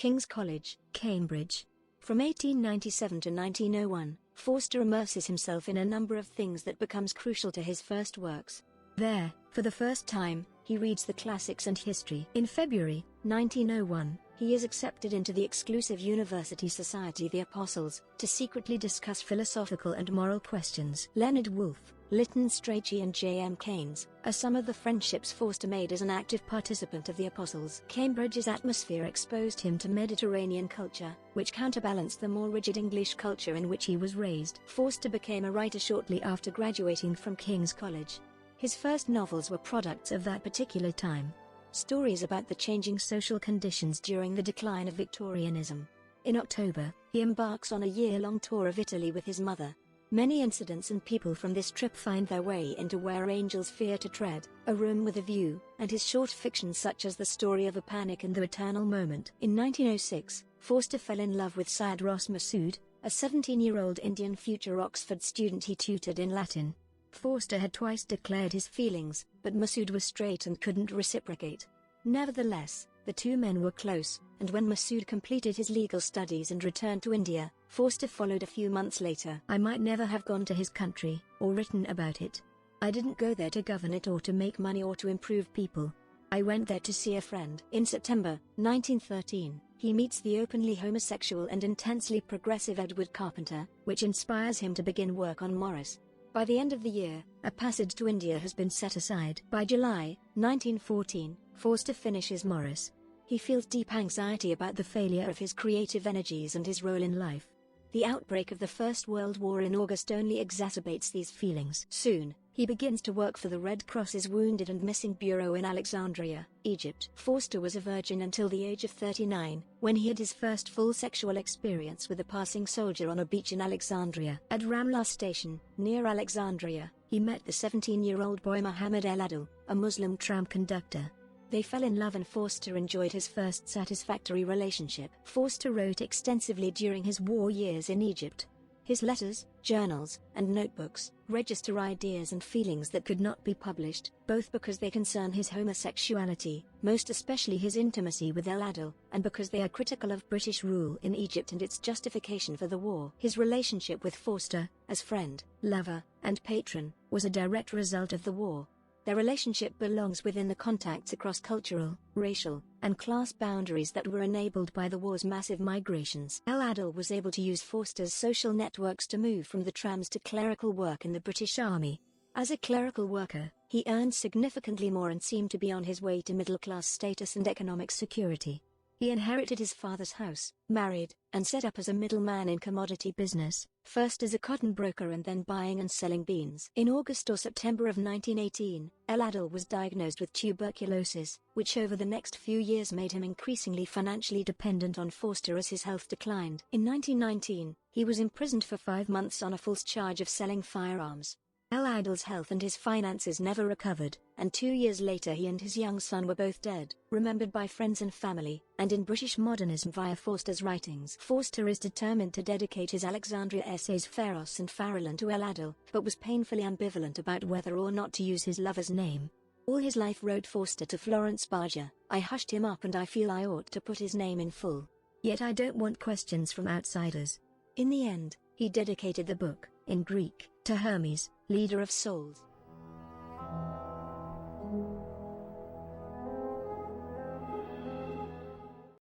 King's College, Cambridge. From 1897 to 1901, Forster immerses himself in a number of things that becomes crucial to his first works. There, for the first time, he reads the classics and history. In February 1901, he is accepted into the exclusive university society The Apostles, to secretly discuss philosophical and moral questions. Leonard Woolf, Lytton Strachey and J.M. Keynes are some of the friendships Forster made as an active participant of The Apostles. Cambridge's atmosphere exposed him to Mediterranean culture, which counterbalanced the more rigid English culture in which he was raised. Forster became a writer shortly after graduating from King's College. His first novels were products of that particular time. Stories about the changing social conditions during the decline of Victorianism. In October, he embarks on a year-long tour of Italy with his mother. Many incidents and people from this trip find their way into Where Angels Fear to Tread, A Room with a View, and his short fiction such as The Story of a Panic and The Eternal Moment. In 1906, Forster fell in love with Syed Ross Massoud, a 17-year-old Indian future Oxford student he tutored in Latin. Forster had twice declared his feelings, but Massoud was straight and couldn't reciprocate. Nevertheless, the two men were close, and when Massoud completed his legal studies and returned to India, Forster followed a few months later. I might never have gone to his country, or written about it. I didn't go there to govern it or to make money or to improve people. I went there to see a friend. In September 1913, he meets the openly homosexual and intensely progressive Edward Carpenter, which inspires him to begin work on Morris. By the end of the year, a passage to India has been set aside. By July 1914, Forster finishes Morris. He feels deep anxiety about the failure of his creative energies and his role in life. The outbreak of the First World War in August only exacerbates these feelings. Soon, he begins to work for the Red Cross's Wounded and Missing Bureau in Alexandria, Egypt. Forster was a virgin until the age of 39, when he had his first full sexual experience with a passing soldier on a beach in Alexandria. At Ramlah Station, near Alexandria, he met the 17-year-old boy Muhammad El Adil, a Muslim tram conductor. They fell in love and Forster enjoyed his first satisfactory relationship. Forster wrote extensively during his war years in Egypt. His letters, journals, and notebooks register ideas and feelings that could not be published, both because they concern his homosexuality, most especially his intimacy with El Adil, and because they are critical of British rule in Egypt and its justification for the war. His relationship with Forster, as friend, lover, and patron, was a direct result of the war. Their relationship belongs within the contacts across cultural, racial, and class boundaries that were enabled by the war's massive migrations. El Adil was able to use Forster's social networks to move from the trams to clerical work in the British Army. As a clerical worker, he earned significantly more and seemed to be on his way to middle-class status and economic security. He inherited his father's house, married, and set up as a middleman in commodity business, first as a cotton broker and then buying and selling beans. In August or September of 1918, El Adil was diagnosed with tuberculosis, which over the next few years made him increasingly financially dependent on Forster as his health declined. In 1919, he was imprisoned for 5 months on a false charge of selling firearms. El Adil's health and his finances never recovered, and 2 years later he and his young son were both dead, remembered by friends and family, and in British modernism via Forster's writings. Forster is determined to dedicate his Alexandria essays Pharos and Farallon to El Adil, but was painfully ambivalent about whether or not to use his lover's name. All his life, wrote Forster to Florence Barger, I hushed him up and I feel I ought to put his name in full. Yet I don't want questions from outsiders. In the end, he dedicated the book, in Greek, to Hermes, leader of souls.